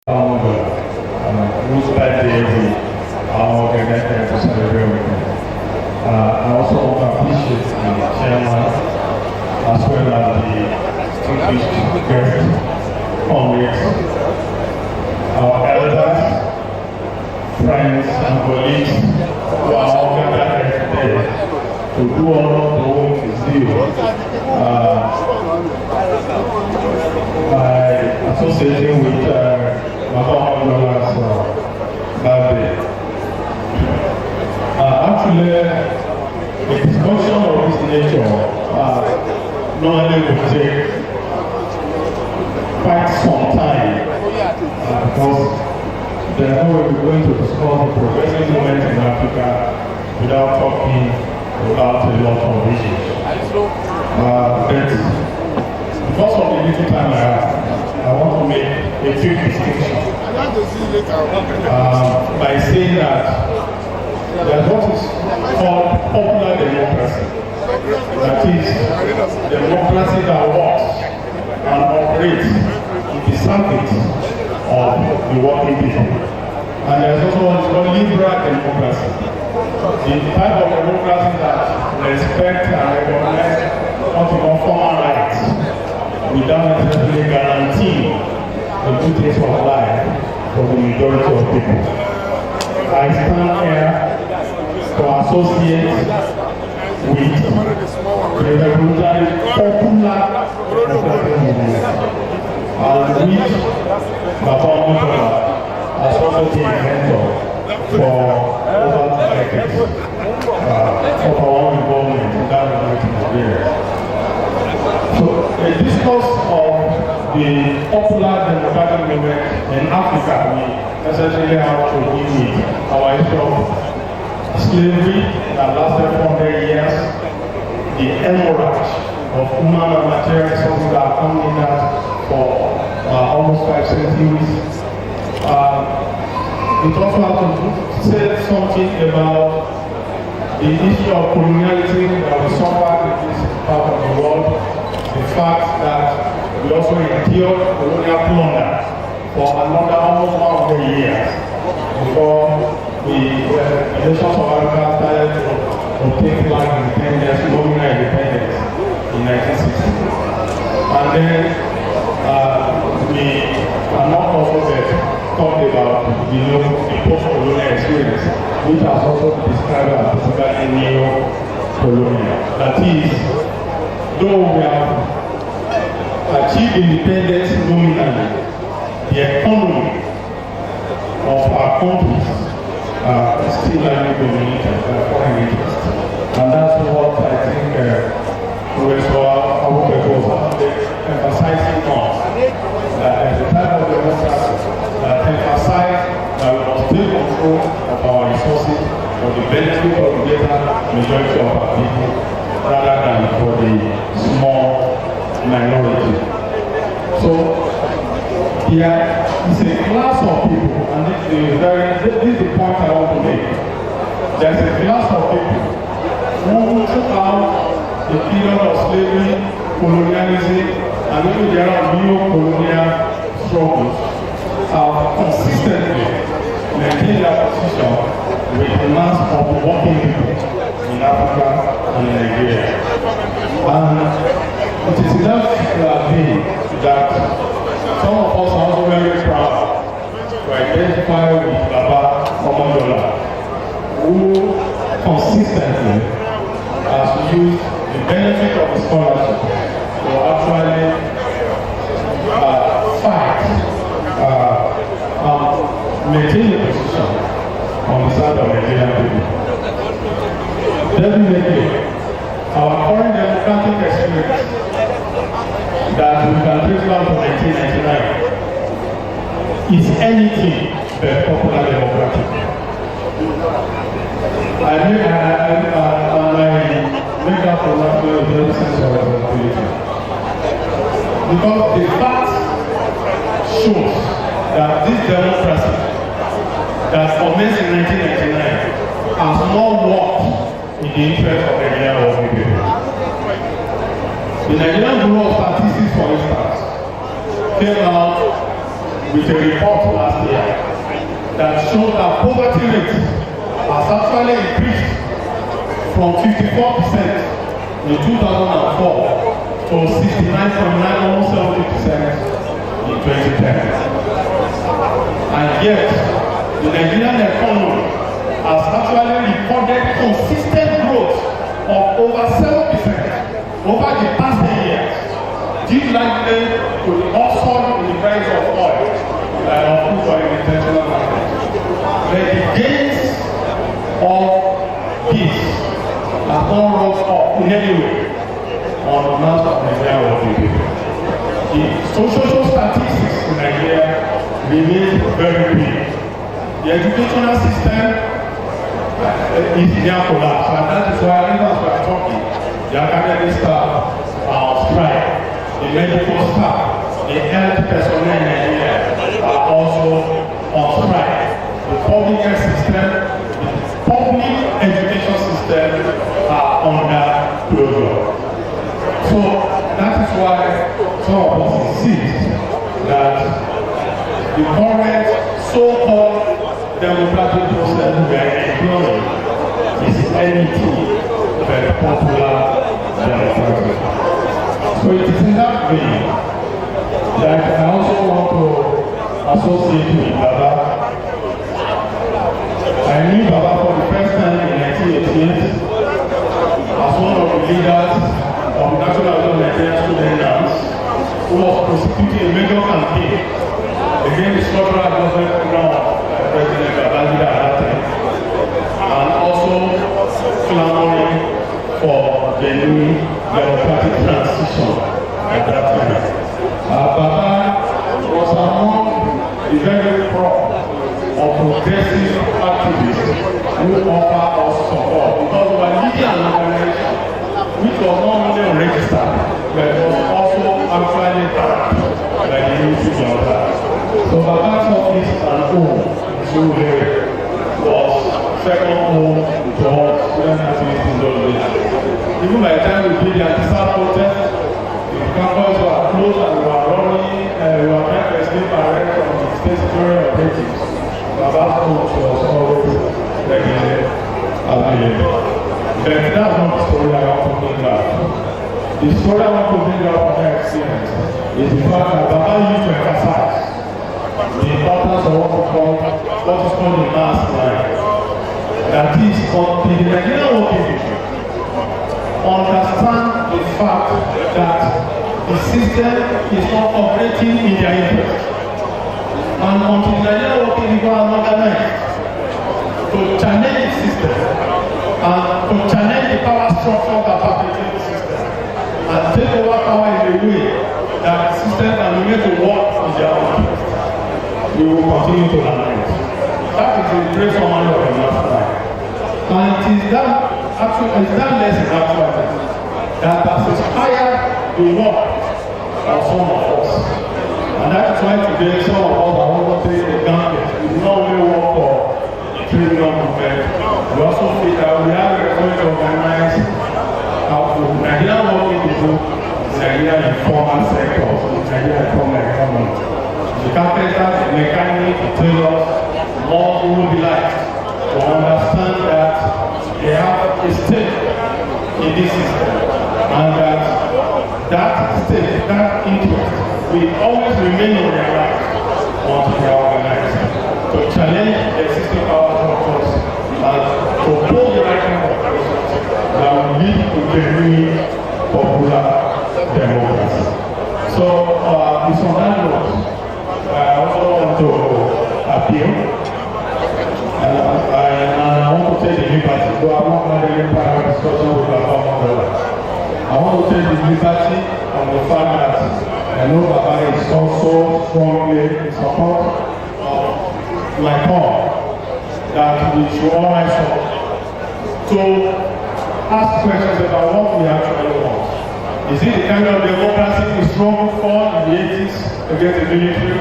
whose birthday we are organized to celebrate with him. I also want to appreciate the chairman as well as the distinguished guests, comrades, our elders, friends and colleagues who are all gathered here today to do all the work is due. By associating with Baba Olujola's birthday. Actually, a discussion of this nature normally will take quite some time because there are no way we're going to discuss the progressive movement in Africa without talking about a lot of issues. But because of the little time I have, I want to make a few distinctions by saying that there's what is called popular democracy. That is, democracy that works and operates in the circuit of the working people. And there's also what is called liberal democracy. The type of democracy that respects and recognizes what we call formal rights without necessarily guaranteeing the good things of life for the majority of people. I stand here to associate with the revolutionary popular democratic movement, and which Baba Oluwide has also been a mentor for over decades of our own involvement in that movement in So, a discourse of the popular democratic movement in Africa, we necessarily have to deal with our issue of slavery that lasted 400 years, the hemorrhage of human and material resources that have come in that for almost 5 centuries. It also has to say something about the issue of coloniality that we suffered in this part of the world. The fact that we also endured colonial plunder for another almost 100 years before the nations of Africa started to obtain flag independence, colonial independence in 1960. And then we cannot also talk about the post-colonial experience, which has also been described as basically neo-colonial. That is, though we have achieved independence nominally, the economy of our countries still largely dominated by foreign interests. And that's what I think Professor Awolowo was emphasizing on. That the type of democracy that emphasizes that we must take control of our resources for the benefit of the greater majority of our people, rather than for the small minority. So there is a class of people, and this is the point I want to make. There's a class of people who took out the period of slavery, colonialism, and even there are neo-colonial struggles have consistently maintained their position with the mass of working people in Africa and in Nigeria. And it is enough that some of us are also very proud to identify with Baba Oluwide, who consistently has used the benefit of the scholarship to actually fight and maintain the position on the side of Nigerian people. Definitely, our current democratic experience that we can trace back to 1999 is anything but popular democratic. I make that for a very sense of responsibility. Because the fact shows that this democracy that commenced in 1999 has not worked in the interest of the Nigerian working people. The Nigerian Bureau of Statistics, for instance, came out with a report last year that showed that poverty rate has actually increased from 54% in 2004 to 69.9, almost 70% in 2010. And yet, the Nigerian economy has actually recorded consistent growth of over 7% over the past 10 years, due likely to the upsurge in the price of oil and of food for the international market. But the gains of this are not rubbed off in any way on the mass of Nigerian working people. The social statistics in Nigeria remain very big. The educational system is near collapse, and that is why even as we are talking, the academic staff are on strike, the medical staff, the health personnel in Nigeria are also on strike. The public health system, the public education system are under closure. So that is why some of us insist that the current so-called democratic process we are employing is anything but popular democracy. So it is in that vein that I also want to associate with Baba. I knew Baba for the first time in 1988 as one of the leaders of the National Nigerian Student Dance, who was prosecuting a major campaign against the structural adjustment program of President Babangida at that time, and also clamoring for the new democratic transition at that time. Baba was among the very prop of progressive activists who offer us support because we are leading an organization which was not only registered but was also actually backed by the military junta. So Baba's office and home in Surulere was second home to all student activists in those days. Even by the time we did the anti-SARS protest, the campus were closed and we were running, we were trying to escape arrest from the state security operatives. Baba's home was always regularly available. But that's not the story I want to bring up. The story I want to bring up from my experience is the fact that Baba used to emphasize the importance of what is called the mass line. That is, the Nigerian working people understand the fact that the system is not operating in their interest. And until the Nigerian working people are organized to challenge the system and to challenge the power structure that perpetuates the system and take over power in a way that the system can be made to work on their own, we will continue to lament. That is the great summary of the master life. And it is that lesson actually that has inspired the work of some of us. And that is why today some of us are also taking the gambit. We do not only work for the trade union movement, we also feel that we have a going to organize Nigerian working people, Nigerian informal sectors, Nigerian informal economy. The carpenters, the mechanics, the tailors, all mobilized to understand that they have a stake in this system and that stake, that interest will always remain on their right once they are organized to challenge the existing power structures and to pose the right kind of process that will lead to genuine popular democracy. So, it's on that note. I also want to appeal, and I want to take the liberty, though I'm not having any private discussion with Baba Oluwide. I want to take the liberty of the fact that I know Baba is also strongly in support of my call that we should all rise up to ask questions about what we actually want. Is it the kind of democracy we struggled for in the 80s against the military?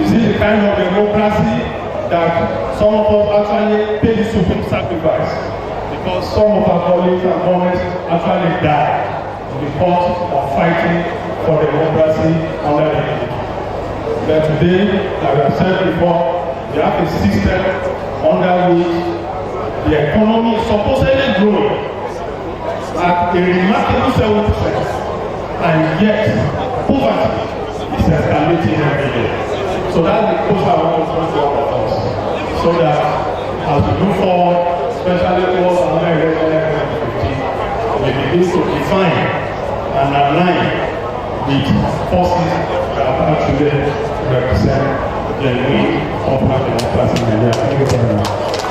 Is it the kind of democracy that some of us actually pay the supreme sacrifice? Because some of our colleagues and governments actually died in the cause of fighting for democracy under the military. But today, like I said before, we have a system under which the economy is supposedly growing at a remarkable 7%, and yet poverty is escalating every day. So that's the post I want to put to all of us, so that as we move forward, especially towards America 2050, we begin to define and align with forces that actually represent the genuine popular democracy in Nigeria. Thank you very much.